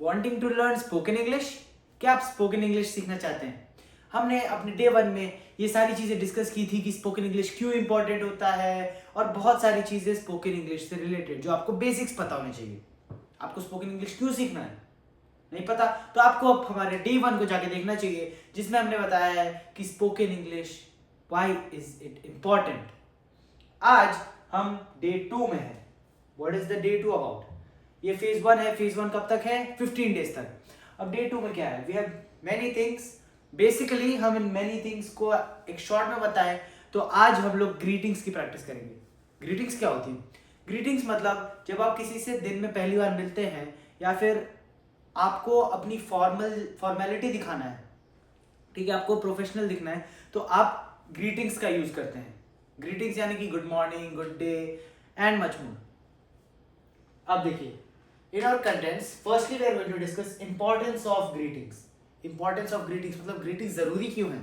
Wanting to learn spoken English? क्या आप spoken English सीखना चाहते हैं? हमने अपने डे 1 में ये सारी चीज़ें डिस्कस की थी कि स्पोकन इंग्लिश क्यों इंपॉर्टेंट होता है और बहुत सारी चीज़ें स्पोकन इंग्लिश से रिलेटेड जो आपको बेसिक्स पता होने चाहिए। आपको स्पोकन इंग्लिश क्यों सीखना है नहीं पता तो आपको अब हमारे डे 1 को जाके देखना चाहिए जिसमें हमने बताया है कि spoken English why is it important. आज हम डे 2 में है। What is the day 2 about? ये फेज 1 है। फेज 1 कब तक है? 15 डेज तक। अब डे 2 में क्या है? We have many things. Basically हम इन मेनी थिंग्स को एक शॉर्ट में बताएं तो आज हम लोग ग्रीटिंग्स की प्रैक्टिस करेंगे। ग्रीटिंग्स क्या होती है? ग्रीटिंग्स मतलब जब आप किसी से दिन में पहली बार मिलते हैं या फिर आपको अपनी फॉर्मेलिटी दिखाना है, ठीक है, आपको प्रोफेशनल दिखना है तो आप ग्रीटिंग्स का यूज करते हैं। ग्रीटिंग्स यानी कि good morning, good day and much more. अब देखिए, in our contents firstly we are going to discuss importance of greetings. Importance of greetings मतलब ग्रीटिंग्स जरूरी क्यों है।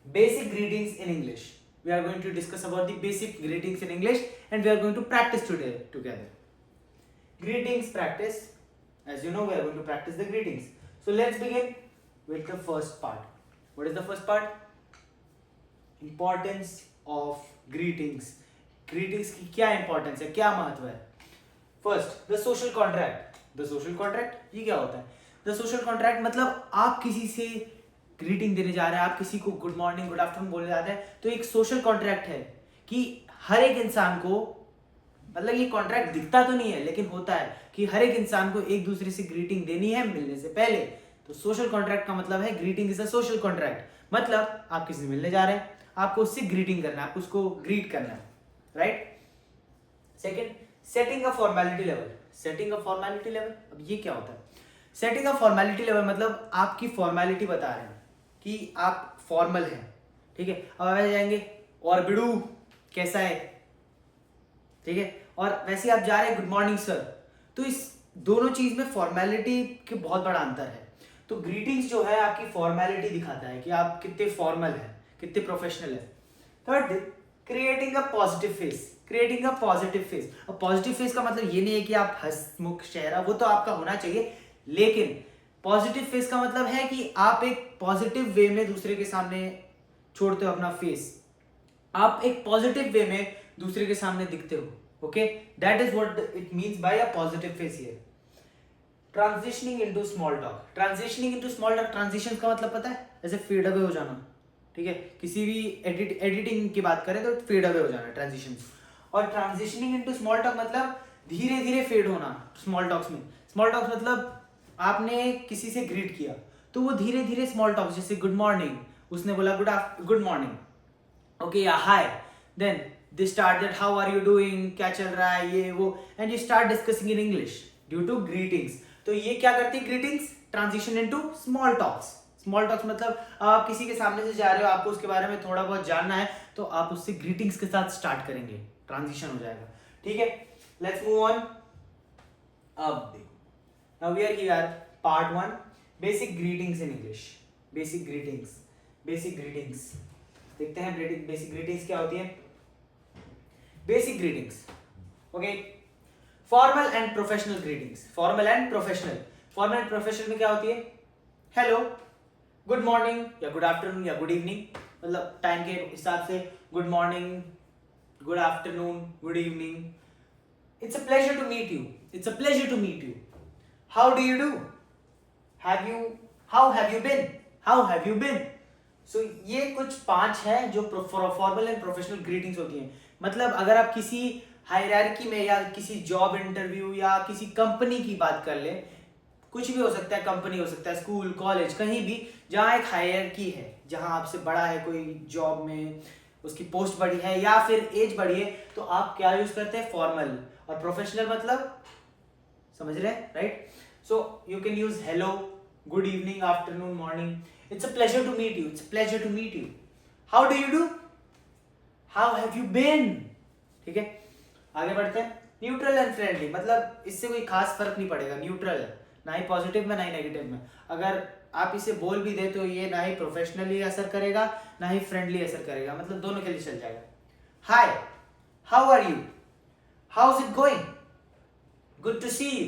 Basic greetings in English, we are going to discuss about the basic greetings in English and we are going to practice today together. Greetings practice. As you know, we are going to practice the greetings. So let's begin with the first part. What is the first part? Importance of greetings. Greetings की क्या importance है, क्या महत्व है? First, the social contract. The social contract ये क्या होता है? The social contract मतलब आप किसी से ग्रीटिंग देने जा रहे हैं, आप किसी को गुड मॉर्निंग, गुड आफ्टरनून बोलने जाते हैं तो एक सोशल कॉन्ट्रैक्ट है कि हर एक इंसान को, मतलब ये कॉन्ट्रैक्ट दिखता तो नहीं है लेकिन होता है कि हर एक इंसान को एक दूसरे से ग्रीटिंग देनी है मिलने से पहले। तो सोशल कॉन्ट्रैक्ट का मतलब है greeting is a social contract. मतलब आप किसी से मिलने जा रहे हैं, आपको उससे ग्रीटिंग करना है, आपको उसको ग्रीट करना है, right. Second, setting a formality level. Setting a formality level, अब ये क्या होता है? सेटिंग अ फॉर्मेलिटी लेवल मतलब आपकी फॉर्मेलिटी बता रहे हैं कि आप फॉर्मल हैं, ठीक है। अब आ जाएंगे और बिड़ू कैसा है, ठीक है, और वैसे आप जा रहे हैं गुड मॉर्निंग सर। तो इस दोनों चीज में फॉर्मेलिटी के बहुत बड़ा अंतर है। तो ग्रीटिंग्स जो है आपकी फॉर्मेलिटी दिखाता है कि आप कितने फॉर्मल हैं, कितने प्रोफेशनल हैं। Third, creating a positive face. Creating a positive face. अब पॉजिटिव फेस का मतलब ये नहीं है कि आप हंसमुख चेहरा, वो तो आपका होना चाहिए, लेकिन पॉजिटिव फेस का मतलब है कि आप एक पॉजिटिव वे में दूसरे के सामने छोड़ते हो अपना फेस, आप एक पॉजिटिव वे में दूसरे के सामने दिखते हो। Okay, that is what it means by a positive face here. Transitioning into small talk. Transitioning into small talk, transition का मतलब पता है? ऐसे फेड अवे हो जाना, ठीक है। किसी भी एडिटिंग की बात करें तो फेड अवे हो जाना, ट्रांजिशन। और ट्रांजिशनिंग इनटू स्मॉल टॉक मतलब धीरे धीरे फेड होना स्मॉल टॉक्स में। स्मॉल टॉक्स मतलब आपने किसी से ग्रीट किया तो वो धीरे धीरे स्मॉल टॉक्स, जैसे गुड मॉर्निंग, उसने बोला गुड मॉर्निंग, ओके या hi, then they start that how are you doing, क्या चल रहा है, ये वो, and you start discussing in English due to greetings. तो ये क्या करती है greetings? Transition into small talks. Small talks मतलब आप किसी के सामने से जा रहे हो, आपको उसके बारे में थोड़ा बहुत जानना है तो आप उससे ग्रीटिंग्स के साथ स्टार्ट करेंगे, ट्रांजिशन हो जाएगा, ठीक है। Let's move on. अब देखो, now we are here part 1, basic greetings in English. Basic greetings, basic greetings देखते हैं। बेसिक ग्रीटिंग्स क्या होती है? Basic greetings, okay. Formal and professional greetings. Formal and professional. Formal and professional में क्या होती है? हेलो, गुड मॉर्निंग या गुड आफ्टरनून या गुड इवनिंग, मतलब टाइम के हिसाब से good morning, good afternoon, good evening. It's a pleasure to meet you, it's a pleasure to meet you, how do you do, have you, how have you been, how have you been. So ये कुछ 5 है जो formal and professional greetings होती हैं। मतलब अगर आप किसी हायरार्की में या किसी जॉब इंटरव्यू या किसी कंपनी की बात कर ले, कुछ भी हो सकता है, कंपनी हो सकता है, स्कूल, कॉलेज, कहीं भी जहाँ एक हायरार्की है, जहाँ आपसे बड़ा है कोई जॉब में, उसकी पोस्ट बड़ी है या फिर एज बड़ी है, तो आप क्या यूज करते हैं? फॉर्मल। और प्रोफेशनल मतलब समझ रहे हैं, right? So you can use hello, good evening, afternoon, morning. It's a pleasure to meet you. It's a pleasure to meet you. How do you do? How have you been? ठीक है, आगे बढ़ते हैं। Neutral and friendly मतलब इससे कोई खास फर्क नहीं पड़ेगा, न्यूट्रल है, ना ही पॉजिटिव में ना ही नेगेटिव में। अगर आप इसे बोल भी दे तो ये ना ही प्रोफेशनली असर करेगा ना ही फ्रेंडली असर करेगा, मतलब दोनों के लिए चल जाएगा। Hi, how are you, how is it going, good to see you,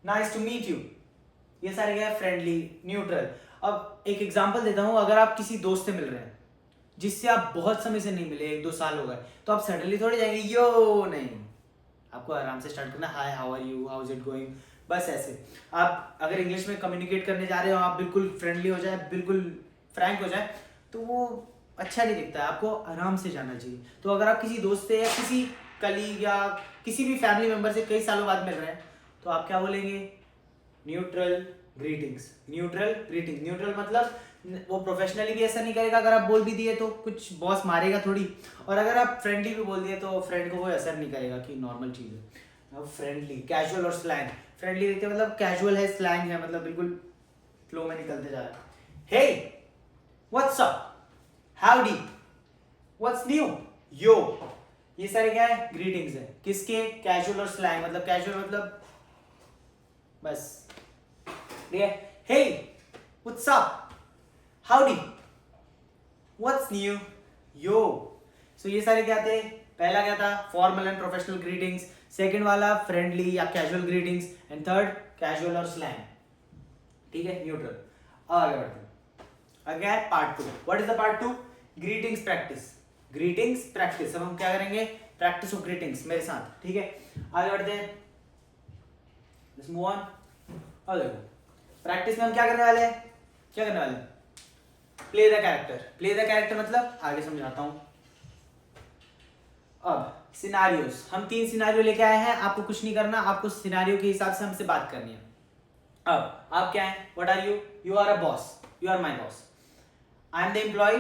nice to meet you, ये सारे क्या है, फ्रेंडली, न्यूट्रल। अब एक एग्जांपल देता हूँ, अगर आप किसी दोस्त से मिल रहे हैं जिससे आप बहुत समय से नहीं मिले, 1-2 साल हो गए, तो आप सडनली थोड़ी जाएंगे यो, नहीं, आपको आराम से स्टार्ट करना, hi how are you, how is it going, बस ऐसे। आप अगर इंग्लिश में कम्युनिकेट करने जा रहे हो, आप बिल्कुल फ्रेंडली हो जाए, बिल्कुल फ्रैंक हो जाए, तो वो अच्छा नहीं दिखता है, आपको आराम से जाना चाहिए। तो अगर आप किसी दोस्त से या किसी कलीग या किसी भी फैमिली मेंबर से कई सालों बाद मिल रहे हैं, तो आप क्या बोलेंगे, neutral greetings, neutral greeting. Neutral मतलब वो प्रोफेशनली भी ऐसा नहीं करेगा, अगर आप बोल भी दिए तो कुछ बॉस मारेगा थोड़ी, और अगर आप फ्रेंडली भी बोल दिए तो फ्रेंड को कोई असर नहीं करेगा कि नॉर्मल चीज़ है। फ्रेंडली, कैजुअल और स्लैंग। फ्रेंडली देखते मतलब कैजुअल है, स्लैंग है मतलब बिल्कुल फ्लो में निकलते जा रहा है। Hey what's up, howdy, what's new, yo, ये सारे क्या है, ग्रीटिंग्स है। किसके, कैजुअल और स्लैंग। मतलब कैजुअल मतलब बस, ठीक है, hey what's up, howdy, what's new, yo. So ये सारे क्या थे, पहला क्या था, formal and professional greetings, second वाला फ्रेंडली या casual greetings, and third casual और स्लैंग, ठीक है, न्यूट्रल। आगे बढ़ते हैं, again part 2। What is the part 2, greetings practice. Greetings practice, अब हम क्या करेंगे, प्रैक्टिस ऑफ ग्रीटिंग्स मेरे साथ, ठीक है। आगे बढ़ते हैं, लेट्स मूव ऑन। और देखो प्रैक्टिस में हम क्या करने वाले हैं, क्या करने वाले हैं, play the character. Play the character मतलब आगे समझाता हूं। अब सिनारियोस, हम 3 सिनारियो लेके आए हैं, आपको कुछ नहीं करना, आपको सिनारियो के हिसाब से हमसे बात करनी है। अब आप क्या है, what are you, you are a boss, you are my boss, I am the employee,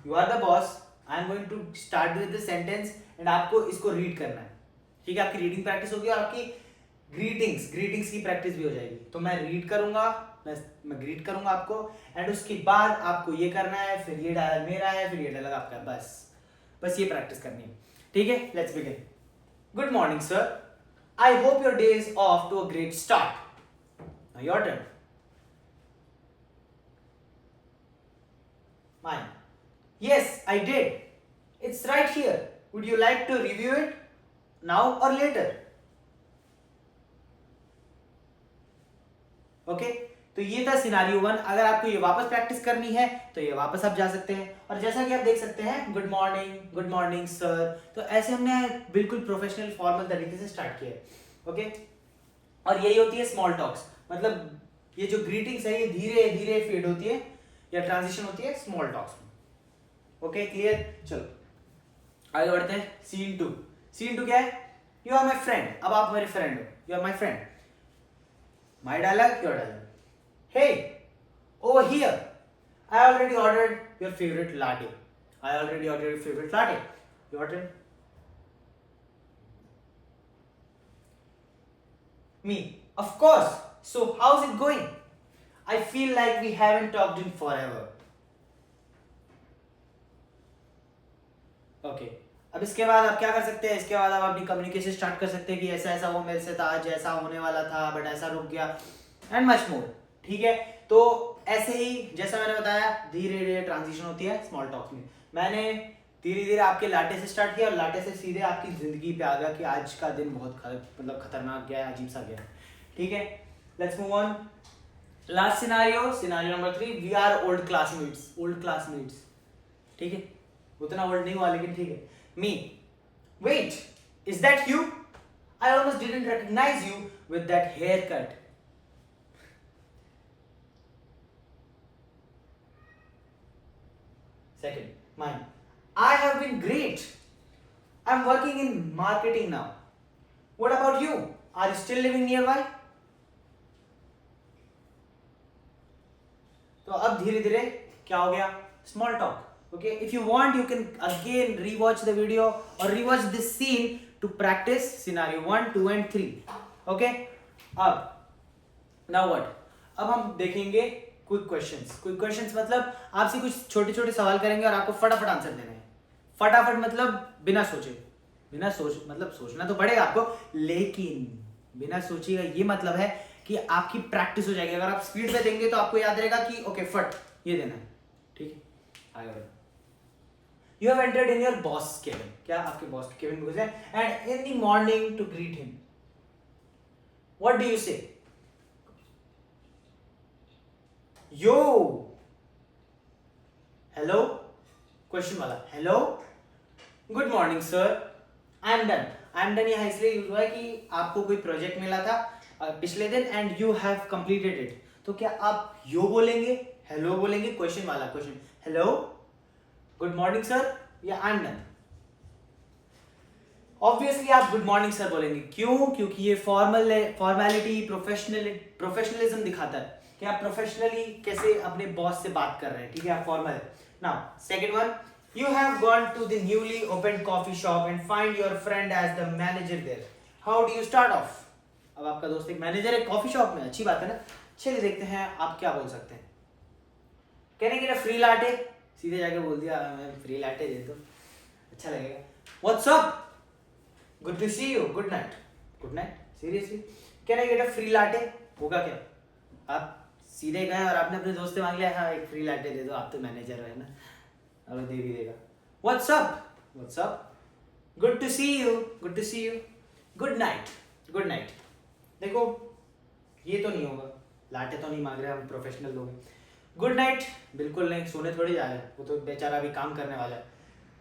you are the boss, I am going to start with the sentence and आपको इसको रीड करना है, ठीक है। आपकी रीडिंग प्रैक्टिस होगी और आपकी ग्रीटिंग्स की प्रैक्टिस भी हो जाएगी। तो मैं रीड करूंगा, मैं ग्रीट करूंगा आपको, एंड उसके बाद आपको ये करना है, फिर ये डायलॉग मेरा है, फिर ये डायलॉग आपका है, बस ये प्रैक्टिस करनी है, ठीक है। Let's begin. Good morning sir, I hope your day is off to a great start, now your turn. Mine. Yes, I did. It's right here. Would you like to review it now or later? Okay? तो ये था scenario 1। अगर आपको ये वापस practice करनी है तो ये वापस आप जा सकते हैं, और जैसा कि आप देख सकते हैं, गुड मॉर्निंग सर, तो ऐसे हमने बिल्कुल प्रोफेशनल फॉर्मल तरीके से स्टार्ट किया है। ओके, और यही होती है स्मॉल टॉक्स, मतलब ये जो ग्रीटिंग्स है ये धीरे धीरे फेड होती है या ट्रांजिशन होती है स्मॉल टॉक्स में। Okay, clear. चलो आगे बढ़ते हैं। सीन 2। सीन 2 क्या है, यू आर माई फ्रेंड, अब आप मेरे फ्रेंड हो, you are my friend, my dialogue your dialogue. Hey over here, I already ordered your favourite latte, I already ordered your favourite latte, your turn. Me, of course. So how's it going? I feel like we haven't talked in forever. Okay. अब इसके बाद आप क्या कर सकते हैं, इसके बाद आप अपनी कम्युनिकेशन स्टार्ट कर सकते हैं कि ऐसा ऐसा वो मेरे से था, आज ऐसा होने वाला था बट ऐसा रुक गया, एंड मच मोर, ठीक है। तो ऐसे ही जैसा मैंने बताया धीरे धीरे ट्रांजिशन होती है स्मॉल टॉक में। मैंने धीरे धीरे आपके लाटे से स्टार्ट किया और लाटे से सीधे आपकी जिंदगी पे आ गया कि आज का दिन बहुत मतलब खतरनाक गया, अजीब सा गया, ठीक है। Let's move on. Last scenario, scenario number 3, we are old classmates, ठीक है, उतना ओल्ड नहीं हुआ लेकिन ठीक है। Me, wait, is that you? I almost didn't recognise you with that haircut. Second, mine. I have been great. I'm working in marketing now. What about you? Are you still living nearby? तो अब धीरे धीरे क्या हो गया, small talk. Okay, if you want, you can again rewatch the video or rewatch this scene to practice scenario 1, 2 and 3. Okay, अब now what? अब हम देखेंगे क्विक क्वेश्चंस मतलब आपसे कुछ छोटे छोटे सवाल करेंगे और आपको फटाफट आंसर देना है। फटाफट मतलब बिना सोचे, मतलब सोचना तो पड़ेगा आपको, लेकिन बिना सोचिएगा ये मतलब है कि आपकी प्रैक्टिस हो जाएगी। अगर आप स्पीड पे देंगे तो आपको याद रहेगा कि ओके फट ये देना है, ठीक है। आगे बढ़ो। You have entered in your boss cabin. क्या आपके बॉस के केबिन में घुसे, and in the morning to greet him. What do you say? Yo, hello, question वाला hello, good morning sir, I am done. I am done यहाँ इसलिए use हुआ है कि आपको कोई प्रोजेक्ट मिला था पिछले दिन and you have completed it, तो क्या आप यो बोलेंगे, हेलो बोलेंगे, क्वेश्चन वाला question, hello, good morning sir, या आई एम डन? ऑब्वियसली आप गुड मॉर्निंग सर बोलेंगे। क्यों? क्योंकि ये फॉर्मेलिटी, प्रोफेशनलिज्म दिखाता है कि आप प्रोफेशनली कैसे अपने बॉस से बात कर रहे हैं, ठीक है, आप फॉर्मल है। Now second one, you have gone to the newly open coffee shop and find your friend as the manager there, how do you start off? अब आपका दोस्त एक मैनेजर है कॉफी शॉप में, अच्छी बात है ना। चलिए देखते हैं आप क्या बोल सकते हैं। कहने के लिए फ्री लाटे, सीधे जाके बोल दिया मैं फ्री लाटे दे दो, अच्छा लगेगा। What's up, good to see you, good night, good night, seriously can I get a free latte? होगा क्या? आप सीधे गए और आपने अपने दोस्त से मांग लिया, हाँ एक फ्री लाटे दे दो, आप तो मैनेजर है ना, अब दे भी देगा। What's up, what's up, good to see you, good to see you, good night, good night. देखो ये तो नहीं होगा, लाटे तो नहीं मांग रहे, हम प्रोफेशनल लोग हैं। गुड नाइट बिल्कुल नहीं, सोने थोड़ी जा रहे हैं, वो तो बेचारा अभी काम करने वाला है।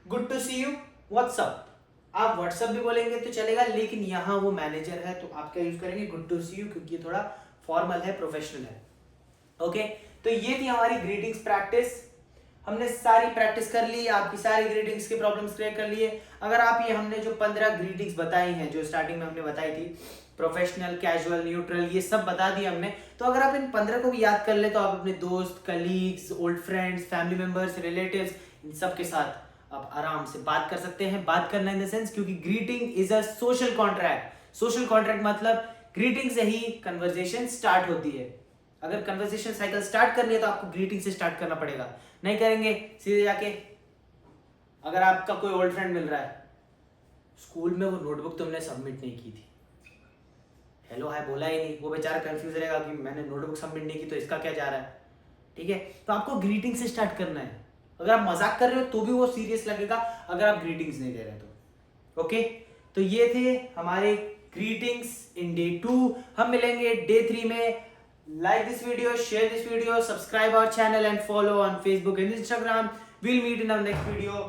Good to see you, what's up, आप व्हाट्सअप भी बोलेंगे तो चलेगा, लेकिन यहाँ वो मैनेजर है तो आप क्या यूज करेंगे, गुड टू सी यू, क्योंकि ये थोड़ा फॉर्मल है, प्रोफेशनल है। ओके, तो ये थी हमारी ग्रीटिंग्स प्रैक्टिस। हमने सारी प्रैक्टिस कर ली, आपकी सारी ग्रीटिंग्स के प्रॉब्लम्स क्लियर कर लिए। अगर आप ये हमने जो 15 ग्रीटिंग्स बताई हैं, जो स्टार्टिंग में हमने बताई थी, प्रोफेशनल, कैजुअल, न्यूट्रल, ये सब बता दिए हमने, तो अगर आप इन 15 को भी याद कर ले तो आप अपने दोस्त, colleagues, old friends, family members, relatives, इन सब के साथ आप आराम से बात कर सकते हैं। बात करना इन द सेंस, क्योंकि greeting is a social contract. Social contract मतलब ग्रीटिंग से ही कन्वर्सेशन स्टार्ट होती है। अगर कन्वर्सेशन साइकिल स्टार्ट करनी है तो आपको ग्रीटिंग से स्टार्ट करना पड़ेगा, नहीं करेंगे सीधे जाके। अगर आपका कोई ओल्ड फ्रेंड मिल रहा है, स्कूल में वो नोटबुक तुमने सबमिट नहीं की थी, हेलो हाय बोला ही नहीं, वो बेचारा कंफ्यूज रहेगा कि मैंने नोटबुक सबमिट नहीं की तो इसका क्या जा रहा है, ठीक है। तो आपको ग्रीटिंग से स्टार्ट करना है। अगर आप मजाक कर रहे हो तो भी वो सीरियस लगेगा, अगर आप ग्रीटिंग्स नहीं दे रहे तो। ओके, तो ये थे हमारे ग्रीटिंग्स इन डे 2। हम मिलेंगे डे 3 में। Like this video, share this video, subscribe our channel and follow on Facebook and Instagram. We'll meet in our next video.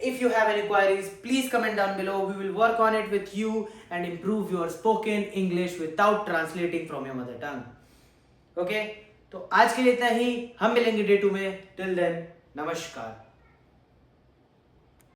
If you have any queries, please comment down below. We will work on it with you and improve your spoken English without translating from your mother tongue. Okay? तो आज के लिए इतना ही, हम मिलेंगे day 2 में। Till then, नमस्कार।